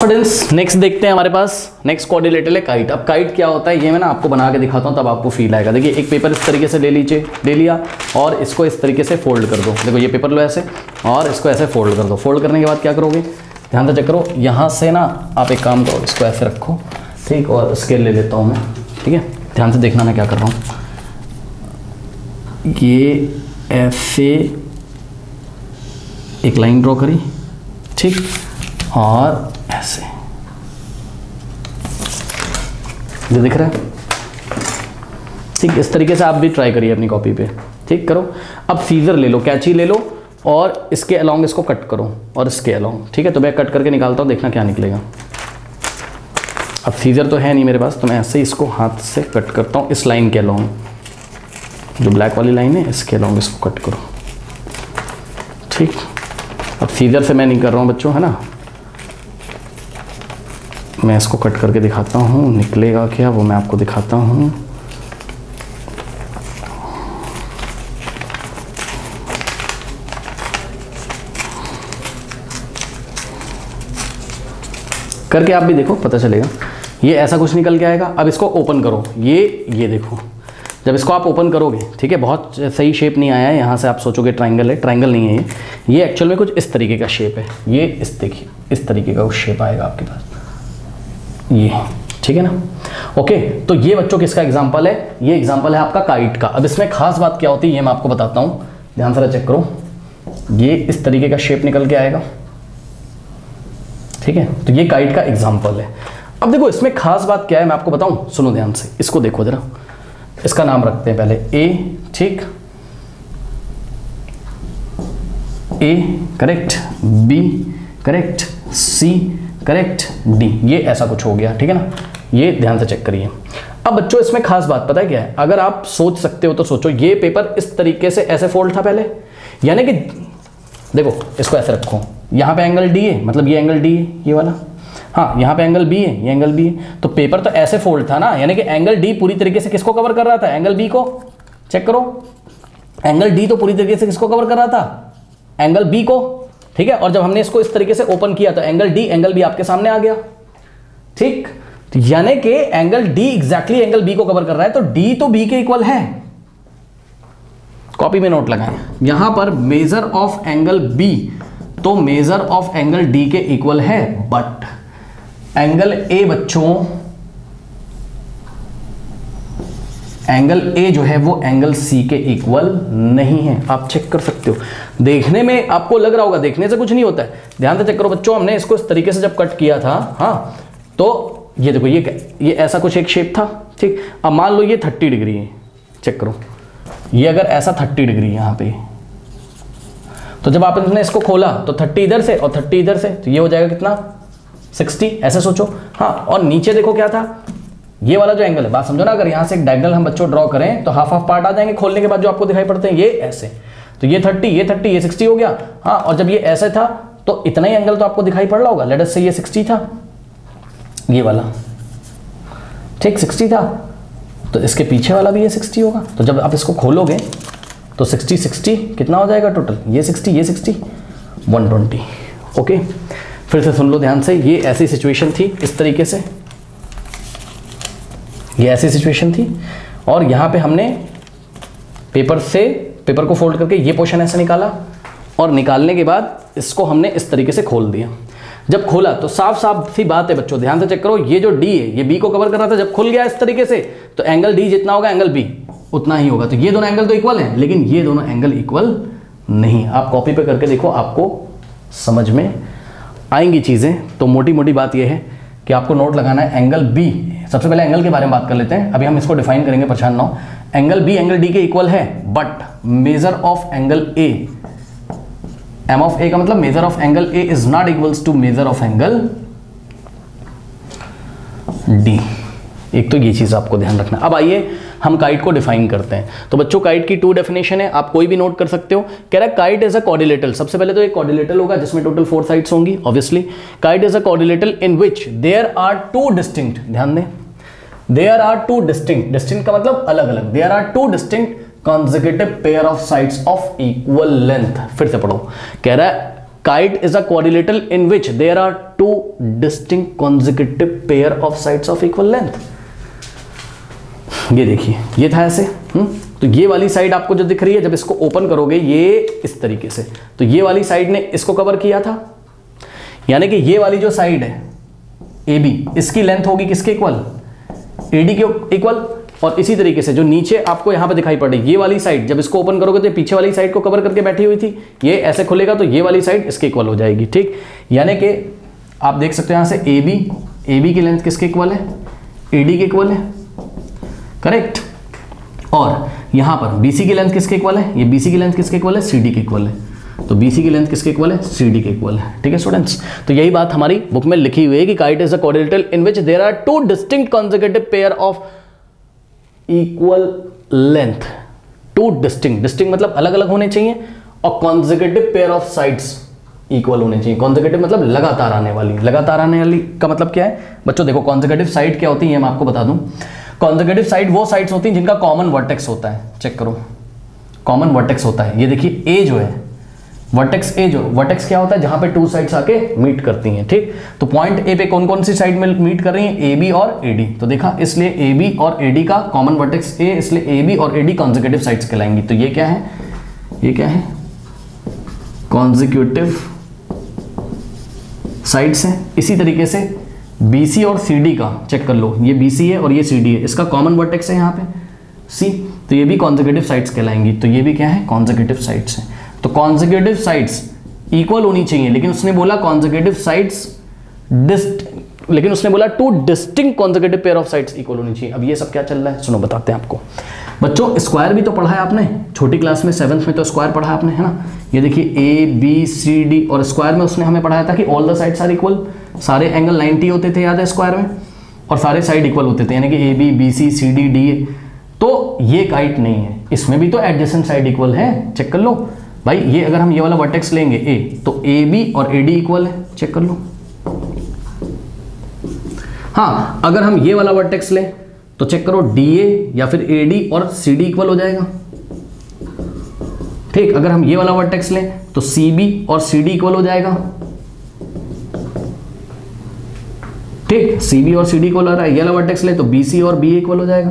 Students next देखते हैं हमारे पास नेक्स्ट कोऑर्डिनेटर है काइट। अब काइट क्या होता है ये मैं ना आपको बना के दिखाता हूँ तब आपको फील आएगा। देखिए एक पेपर इस तरीके से ले लिया और इसको इस तरीके से फोल्ड कर दो। देखो ये पेपर लो ऐसे और इसको ऐसे फोल्ड कर दो। फोल्ड करने के बाद क्या करोगे, ध्यान से चेक करो। यहाँ से ना आप एक काम करो, इसको ऐसे रखो, ठीक, और स्केल ले लेता हूँ मैं, ठीक है। ध्यान से देखना मैं क्या कर रहा हूँ। ये ऐसे एक लाइन ड्रॉ करी, ठीक, और ऐसे ये दिख रहा है, ठीक। इस तरीके से आप भी ट्राई करिए अपनी कॉपी पे, ठीक करो। अब सीजर ले लो, कैंची ले लो और इसके अलोंग इसको कट करो और इसके अलोंग, ठीक है। तो मैं कट करके निकालता हूँ, देखना क्या निकलेगा। अब सीजर तो है नहीं मेरे पास, तो मैं ऐसे ही इसको हाथ से कट करता हूँ इस लाइन के अलोंग, जो ब्लैक वाली लाइन है इसके अलोंग इसको कट करो, ठीक। अब सीजर से मैं नहीं कर रहा हूँ बच्चों, है ना, मैं इसको कट करके दिखाता हूँ, निकलेगा क्या वो मैं आपको दिखाता हूँ। करके आप भी देखो, पता चलेगा। ये ऐसा कुछ निकल के आएगा। अब इसको ओपन करो, ये देखो, जब इसको आप ओपन करोगे, ठीक है, बहुत सही शेप नहीं आया है। यहाँ से आप सोचोगे ट्रायंगल है, ट्रायंगल नहीं है ये एक्चुअल में कुछ इस तरीके का शेप है। ये इस देखिए इस तरीके का शेप आएगा आपके पास, ये, ठीक है ना। ओके, तो ये बच्चों किसका एग्जांपल है, ये एग्जांपल है आपका काइट का। अब इसमें खास बात क्या होती है ये मैं आपको बताता हूँ, ध्यान से चेक करो। ये इस तरीके का शेप निकल के आएगा, ठीक है। तो ये काइट का एग्जांपल है। अब देखो इसमें खास बात क्या है मैं आपको बताऊं, सुनो ध्यान से, इसको देखो जरा। इसका नाम रखते हैं पहले ए, ठीक, A correct, B correct, C correct, D. ये ऐसा कुछ हो गया, ठीक है ना। ये ध्यान से चेक करिए। अब बच्चों इसमें खास बात पता है क्या है, अगर आप सोच सकते हो तो सोचो। ये पेपर इस तरीके से ऐसे फोल्ड था पहले, यानी कि देखो इसको ऐसे रखो, यहाँ पे एंगल डी है, मतलब ये एंगल डी है, ये वाला, हाँ, यहाँ पे एंगल बी है, ये एंगल बी है। तो पेपर तो ऐसे फोल्ड था ना, यानी कि एंगल डी पूरी तरीके से किसको कवर कर रहा था, एंगल बी को। चेक करो, एंगल डी तो पूरी तरीके से किसको कवर कर रहा था, एंगल बी को, ठीक है। और जब हमने इसको इस तरीके से ओपन किया तो एंगल डी एंगल बी आपके सामने आ गया, ठीक। तो यानी कि angle D exactly angle B को कवर कर रहा है, तो डी तो बी के इक्वल है। कॉपी में नोट लगाएं, यहां पर मेजर ऑफ एंगल बी तो मेजर ऑफ एंगल डी के इक्वल है, बट एंगल ए बच्चों, एंगल ए जो है वो एंगल सी के इक्वल नहीं है। आप चेक कर सकते हो, देखने में आपको लग रहा होगा, देखने से कुछ नहीं होता है। ध्यान से चेक करो बच्चों, हमने इसको इस तरीके से जब कट किया था, हाँ, तो ये देखो ये ऐसा कुछ एक शेप था, ठीक। अब मान लो ये 30 डिग्री है, चेक करो, ये अगर ऐसा 30 डिग्री यहाँ पे, तो जब आपने इसको खोला तो 30 इधर से और 30 इधर से, तो ये हो जाएगा कितना, 60, ऐसे सोचो, हाँ। और नीचे देखो क्या था, ये वाला जो एंगल है, बात समझो ना, अगर यहाँ से एक डायगोनल हम बच्चों ड्रॉ करें तो हाफ पार्ट आ जाएंगे खोलने के बाद जो आपको दिखाई पड़ते हैं, ये ऐसे, तो ये 30, ये 30, ये 60 हो गया, हाँ। और जब ये ऐसे था तो इतना ही एंगल तो आपको दिखाई पड़ रहा होगा, लेट अस से ये 60 था, ये वाला, ठीक, 60 था, तो इसके पीछे वाला भी ये 60 होगा। तो जब आप इसको खोलोगे तो 60 कितना हो जाएगा टोटल, ये 60 120। ओके, फिर से सुन लो ध्यान से। ये ऐसी सिचुएशन थी, इस तरीके से ये ऐसी सिचुएशन थी, और यहाँ पे हमने पेपर को फोल्ड करके ये पोर्शन ऐसे निकाला, और निकालने के बाद इसको हमने इस तरीके से खोल दिया। जब खोला तो साफ साफ सी बात है बच्चों, ध्यान से चेक करो, ये जो डी है ये बी को कवर कर रहा था, जब खुल गया इस तरीके से तो एंगल डी जितना होगा एंगल बी उतना ही होगा। तो ये दोनों एंगल तो इक्वल हैं, लेकिन ये दोनों एंगल इक्वल नहीं। आप कॉपी पे करके देखो, आपको समझ में आएंगी चीज़ें। तो मोटी मोटी बात यह है कि आपको नोट लगाना है एंगल बी। सबसे पहले एंगल के बारे में बात कर लेते हैं, अभी हम इसको डिफाइन करेंगे, परेशान ना हो। एंगल बी एंगल डी के इक्वल है, but measure of angle A, M of A का मतलब measure of angle A is not equals to measure of angle D. एक तो ये चीज आपको ध्यान रखना। अब आइए हम काइट को डिफाइन करते हैं। तो बच्चों काइट की 2 डेफिनेशन है, आप कोई भी नोट कर सकते हो। कह रहा है काइट इज अ क्वाड्रिलेटरल। सबसे पहले तो एक क्वाड्रिलेटरल होगा जिसमें टोटल 4 साइड्स होंगी obviously. Kite is a quadrilateral in which there are 2 distinct, ध्यान दें, देयर आर 2 डिस्टिंक्ट, डिस्टिंक्ट का मतलब अलग अलग, there are 2 distinct consecutive pair of sides of equal length। फिर से पढ़ो, कह रहा है kite is a quadrilateral in which there are two distinct consecutive pair of sides of equal length. ये देखिए, ये था ऐसे। तो ये वाली साइड आपको जो दिख रही है, जब इसको ओपन करोगे ये इस तरीके से, तो ये वाली साइड ने इसको कवर किया था, यानी कि ये वाली जो साइड है ए बी, इसकी लेंथ होगी किसके इक्वल, एडी के इक्वल। और इसी तरीके से जो नीचे आपको यहां पे दिखाई पड़ रही ये वाली साइड, जब इसको ओपन करोगे तो पीछे वाली साइड को कवर करके बैठी हुई थी, ये ऐसे खुलेगा तो ये वाली साइड इसके इक्वल हो जाएगी। ठीक, यानी कि आप देख सकते हो यहां से ए बी की लेंथ किसके इक्वल है, एडी के इक्वल है, करेक्ट। और यहां पर बीसी की लेंथ किसके इक्वल है, ये बीसी की लेंथ किसके इक्वल है, सीडी के इक्वल है। तो बीसी की लेंथ किसके इक्वल है, सीडी के इक्वल है। ठीक है स्टूडेंट्स, तो यही बात हमारी बुक में लिखी हुई है कि kite is a quadrilateral in which there are two distinct consecutive pair of equal length. Two distinct मतलब अलग अलग होने चाहिए, और consecutive pair of sides equal होने चाहिए। कॉन्जिक्यूटिव मतलब लगातार आने वाली। लगातार आने वाली का मतलब क्या है बच्चों, देखो कॉन्जिक्यूटिव साइड क्या होती है मैं आपको बता दूं। कॉन्जिक्यूटिव साइड वो साइड्स होती हैं जिनका कॉमन वर्टेक्स होता है। चेक करो, कॉमन वर्टेक्स होता है। ये देखिए ए जो है वर्टेक्स, ए जो वर्टेक्स क्या होता है, जहां पे टू साइड्स आके मीट करती हैं। ठीक, तो पॉइंट ए पे कौन कौन सी साइड में मीट कर रही हैं, ए बी और ए डी। तो देखा, इसलिए ए बी और ए डी का कॉमन वर्टेक्स ए, इसलिए ए बी और ए डी कॉन्जिक्यूटिव साइड्स कहलाएंगी। तो ये क्या है, ये क्या है, कॉन्जिक्यूटिव साइड्स है। इसी तरीके से BC और CD का चेक कर लो, ये BC है और ये CD है, इसका कॉमन वर्टेक्स है यहाँ पे C, तो ये भी कॉन्जिक्यूटिव साइड्स कहलाएंगी। तो ये भी क्या है, कॉन्जिक्यूटिव साइड्स है। तो कॉन्जिक्यूटिव साइड्स इक्वल होनी चाहिए, लेकिन उसने बोला कॉन्जिक्यूटिव साइड्स लेकिन उसने बोला to distinct consecutive pair of sides equal होनी चाहिए। अब ये सब क्या चल रहा है सुनो, बताते हैं आपको। बच्चों स्क्वायर भी तो पढ़ा है आपने छोटी क्लास में, 7th में तो स्क्वायर पढ़ा आपने, है ना। ये देखिए ABCD, और स्क्वायर में उसने हमें पढ़ाया था कि all the sides are equal, सारे एंगल 90 होते थे, याद है स्क्वायर में, और सारे साइड इक्वल होते थे, यानी कि AB BC CD DA। तो ये काइट नहीं है, इसमें भी तो एडजेसेंट साइड इक्वल है। चेक कर लो भाई, ये अगर हम ये वाला वर्टेक्स लेंगे A, तो AB और AD इक्वल है, चेक कर लो। हाँ, अगर हम ये वाला वर्टेक्स लें तो चेक करो DA या फिर AD और CD इक्वल हो जाएगा। ठीक, अगर हम ये वाला वर्टेक्स लें तो CB और CD इक्वल हो जाएगा। ठीक, CB और CD इक्वल हो रहा है। ये वाला वर्टेक्स लें तो BC और BA इक्वल हो जाएगा।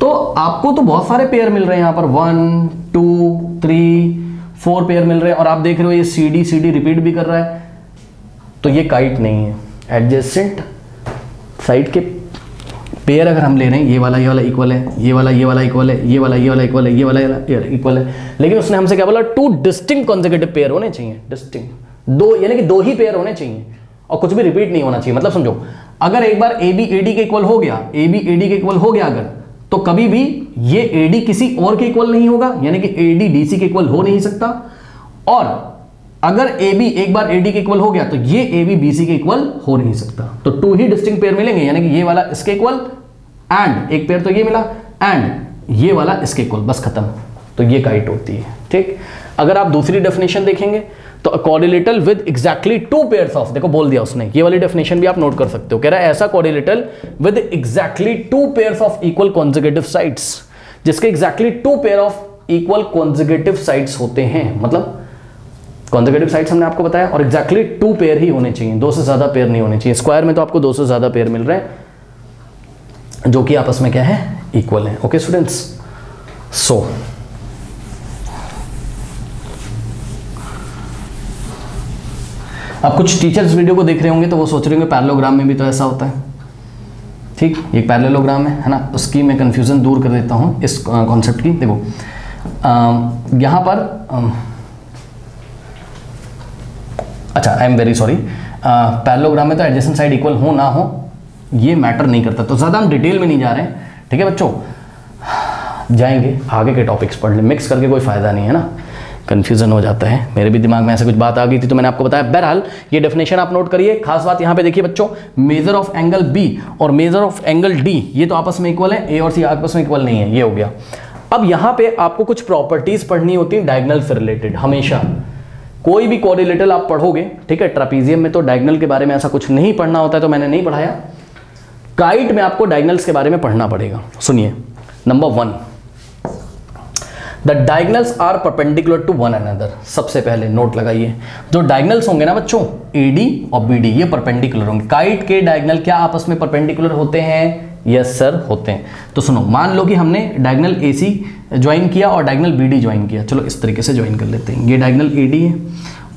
तो आपको तो बहुत सारे पेयर मिल रहे हैं यहाँ पर, 1 2 3 4 पेयर मिल रहे हैं, और आप देख रहे हो ये CD रिपीट भी कर रहा है। तो ये काइट नहीं है। एडजेसेंट साइड के पेयर अगर हम ले रहे हैं, ये वाला इक्वल है, ये वाला इक्वल है, ये वाला इक्वल है, ये वाला इक्वल है, लेकिन उसने हमसे क्या बोला, टू डिस्टिंक्ट कॉन्जिक्यूटिव पेयर होने चाहिए। डिस्टिंक्ट दो, यानी कि दो ही पेयर होने चाहिए, और कुछ भी रिपीट नहीं होना चाहिए। मतलब समझो, अगर एक बार AB AD के इक्वल हो गया, AB AD के इक्वल हो गया अगर, तो कभी भी ये AD किसी और के इक्वल नहीं होगा, यानी कि AD DC के इक्वल हो नहीं सकता। और अगर AB एक बार AD के इक्वल हो गया तो ये AB BC के इक्वल हो नहीं सकता। तो टू ही डिस्टिंक्ट पेयर मिलेंगे, यानी कि ये वाला इसके इक्वल, एंड एक पेयर तो ये मिला, एंड ये वाला इसके इक्वल, बस खत्म। तो ये काइट होती है। ठीक, अगर आप दूसरी डेफिनेशन देखेंगे तो quadrilateral with exactly two pairs of, देखो बोल दिया उसने, ये वाली डेफिनेशन भी आप नोट कर सकते हो। कह रहा है ऐसा quadrilateral with exactly two pairs of equal consecutive sides, जिसके exactly two pair of equal consecutive sides होते हैं। मतलब कॉन्जिक्यूटिव साइड्स हमने आपको बताया, और एग्जैक्टली टू पेयर ही होने चाहिए, दो से ज्यादा पेयर नहीं होने चाहिए। स्क्वायर में तो आपको दो से ज्यादा पेयर मिल रहे हैं जो कि आपस में क्या है, इक्वल है। ओके स्टूडेंट्स, सो अब कुछ टीचर्स वीडियो को देख रहे होंगे तो वो सोच रहे होंगे पैरेललोग्राम में भी तो ऐसा होता है। ठीक, ये पैरेललोग्राम है ना, उसकी मैं कंफ्यूजन दूर कर देता हूं इस कॉन्सेप्ट की। देखो यहां पर अच्छा, I am very sorry, parallelogram में तो एडजेसेंट साइड इक्वल हो ना हो ये मैटर नहीं करता, तो ज़्यादा हम डिटेल में नहीं जा रहे हैं। ठीक है बच्चों, जाएंगे आगे के टॉपिक्स पढ़ ले, मिक्स करके कोई फ़ायदा नहीं है ना, कन्फ्यूजन हो जाता है। मेरे भी दिमाग में ऐसे कुछ बात आ गई थी तो मैंने आपको बताया। बहरहाल ये डेफिनेशन आप नोट करिए। खास बात यहाँ पे देखिए बच्चों, मेजर ऑफ एंगल B और मेजर ऑफ एंगल D ये तो आपस में इक्वल है, A और C आपस में इक्वल नहीं है, ये हो गया। अब यहाँ पे आपको कुछ प्रॉपर्टीज पढ़नी होती है डायगोनल से रिलेटेड। हमेशा कोई भी क्वाड्रिलेटरल आप पढ़ोगे, ठीक है, ट्रापीजियम में तो डायगोनल के बारे में ऐसा कुछ नहीं पढ़ना होता है, तो मैंने नहीं पढ़ाया। काइट में आपको डायगोनल्स के बारे में पढ़ना पड़ेगा। सुनिए, number 1, the diagonals are perpendicular to one another. सबसे पहले नोट लगाइए, जो डायगनल्स होंगे ना बच्चों, AD और BD, ये परपेंडिकुलर होंगे। काइट के डायगनल क्या आपस में परपेंडिकुलर होते हैं? यस सर, होते हैं। तो सुनो, मान लो कि हमने डायगनल AC ज्वाइन किया और डायगनल BD ज्वाइन किया। चलो इस तरीके से ज्वाइन कर लेते हैं। ये डायगनल AD है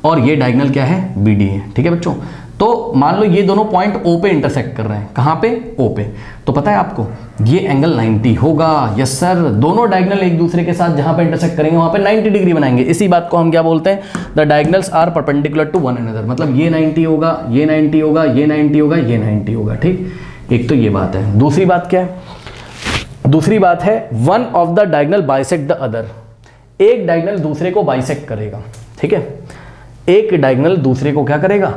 और ये डायगनल क्या है? BD है। ठीक है बच्चों, तो मान लो ये दोनों पॉइंट O पे इंटरसेक्ट कर रहे हैं। कहाँ पे? O पे। तो पता है आपको ये एंगल 90 होगा। यस सर, दोनों डायगनल एक दूसरे के साथ जहां पे इंटरसेक्ट करेंगे वहां पे 90 डिग्री बनाएंगे। इसी बात को हम क्या बोलते हैं? The diagonals are perpendicular to one another. मतलब ये 90 होगा, ये 90 होगा, ये 90 होगा, ये 90 होगा। ठीक, एक तो ये बात है। दूसरी बात क्या है? दूसरी बात है one of the diagonal bisect the other. एक डायगनल दूसरे को बाइसेक्ट करेगा। ठीक है, एक डायगनल दूसरे को क्या करेगा?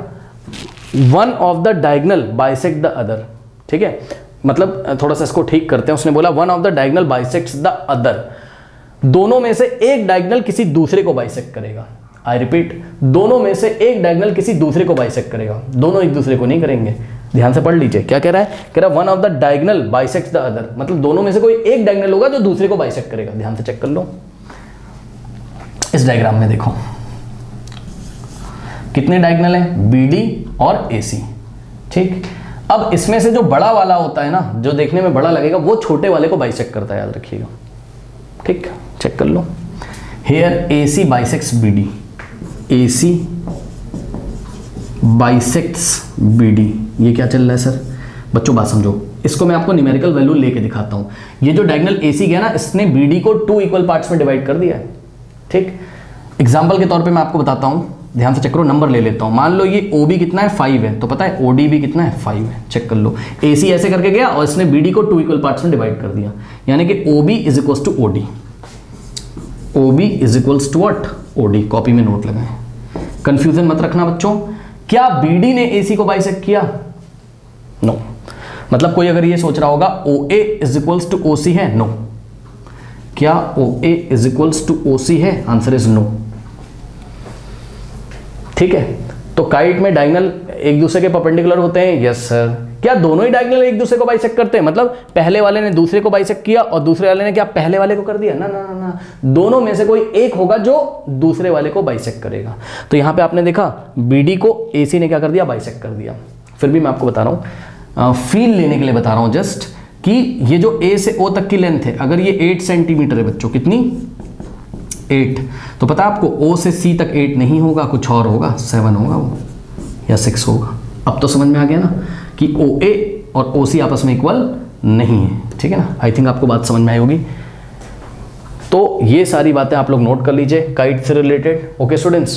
One of the diagonal bisect the other. ठीक है, मतलब थोड़ा सा इसको ठीक करते हैं। उसने बोला one of the diagonal bisects the other. दोनों में से एक डायगनल किसी दूसरे को बाइसेक्ट करेगा। आई रिपीट, दोनों में से एक डायगनल किसी दूसरे को बाइसेक्ट करेगा। दोनों एक दूसरे को नहीं करेंगे। ध्यान से पढ़ लीजिए क्या कह रहा है। कह रहा है one of the diagonal bisects the other, मतलब दोनों में से कोई एक डायगनल होगा जो दूसरे को बाइसेक्ट करेगा। ध्यान से चेक कर लो, इस डायग्राम में देखो कितने डायगनल हैं? BD और AC। ठीक, अब इसमें से जो बड़ा वाला होता है ना, जो देखने में बड़ा लगेगा, वो छोटे वाले को बाइसेक्ट करता है, याद रखिएगा। ठीक, चेक कर लो। Here AC bisects BD, AC bisects BD। ये क्या चल रहा है सर? बच्चों बात समझो, इसको मैं आपको न्यूमेरिकल वैल्यू लेके दिखाता हूं। ये जो डायगनल AC गया ना, इसने BD को 2 इक्वल पार्ट्स में डिवाइड कर दिया है। ठीक, एग्जाम्पल के तौर पे मैं आपको बताता हूं, ध्यान से चेक करो। नंबर ले लेता हूं। मान लो ये OB कितना है? 5 है। तो पता है OD भी कितना है? 5 है। चेक कर लो, AC ऐसे करके गया और इसने BD को 2 इक्वल पार्ट्स में डिवाइड कर दिया। यानी कि OB is equals to OD। OB is equals to what? OD। Copy में नोट लगाएं, कंफ्यूजन मत रखना बच्चों। क्या BD ने AC को बाइसेक्ट किया? नो। मतलब कोई अगर ये सोच रहा होगा OA is equals to OC है? नो। क्या OA is equals to OC है? Answer is no. ठीक है, तो काइट में डायगनल एक दूसरे के परपेंडिकुलर होते हैं। Yes sir. क्या दोनों ही डायगनल एक दूसरे को बाइसेक्ट करते हैं? मतलब पहले वाले ने दूसरे को बाइसेक्ट किया और दूसरे वाले ने क्या पहले वाले को कर दिया? ना ना ना ना, दोनों में से कोई एक होगा जो दूसरे वाले को बाइसेक्ट करेगा। तो यहां पे आपने देखा BD को AC ने क्या कर दिया? बाइसेक्ट कर दिया। फिर भी मैं आपको बता रहा हूं, फील लेने के लिए बता रहा हूं जस्ट, कि ये जो A से O तक की लेंथ है, अगर ये 8 सेंटीमीटर है बच्चों, कितनी? 8, तो पता है आपको O से C तक 8 नहीं होगा, कुछ और होगा, 7 होगा वो, या 6 होगा। अब तो समझ में आ गया ना कि OA और OC आपस में इक्वल नहीं है। ठीक है ना, आई थिंक आपको बात समझ में आई होगी। तो ये सारी बातें आप लोग नोट कर लीजिए काइट से रिलेटेड। Okay students.